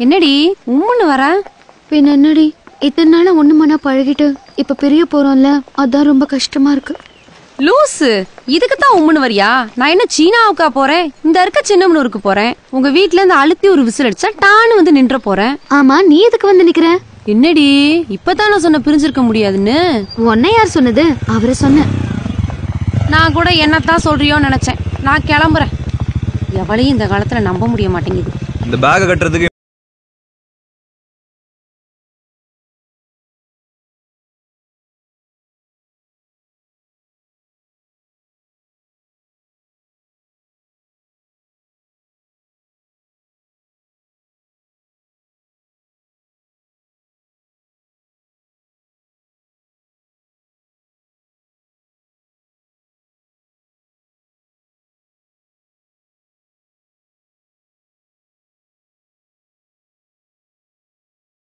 என்னடி உம்முன்னு வர? பின்ன என்னடி, இத்தனை நாளா ஒண்ணு மண்ணா பழகிட்டு இப்ப பிரிய போறோம்ல, அதான் ரொம்ப கஷ்டமா இருக்கு. லூசு, இதுக்குத்தான் உம்முன்னு வரியா? நான் என்ன சீனாவுக்கா போறேன்? இந்த இருக்க சின்னமனூருக்கு போறேன். உங்க வீட்ல இருந்து அழுத்தி ஒரு விசில் அடிச்சா டான்னு வந்து நின்ற போறேன். ஆமா, நீ எதுக்கு வந்து நிக்கிற? என்னடி இப்பதான் நான் சொன்ன பிரிஞ்சிருக்க முடியாதுன்னு? உன்னை யார் சொன்னது? அவரை சொன்ன. நான் கூட என்னத்தான் சொல்றியோன்னு நினைச்சேன். நான் கிளம்புறேன். எவளையும் இந்த காலத்துல நம்ப முடிய மாட்டேங்குது. இந்த பேக் கட்டுறதுக்கு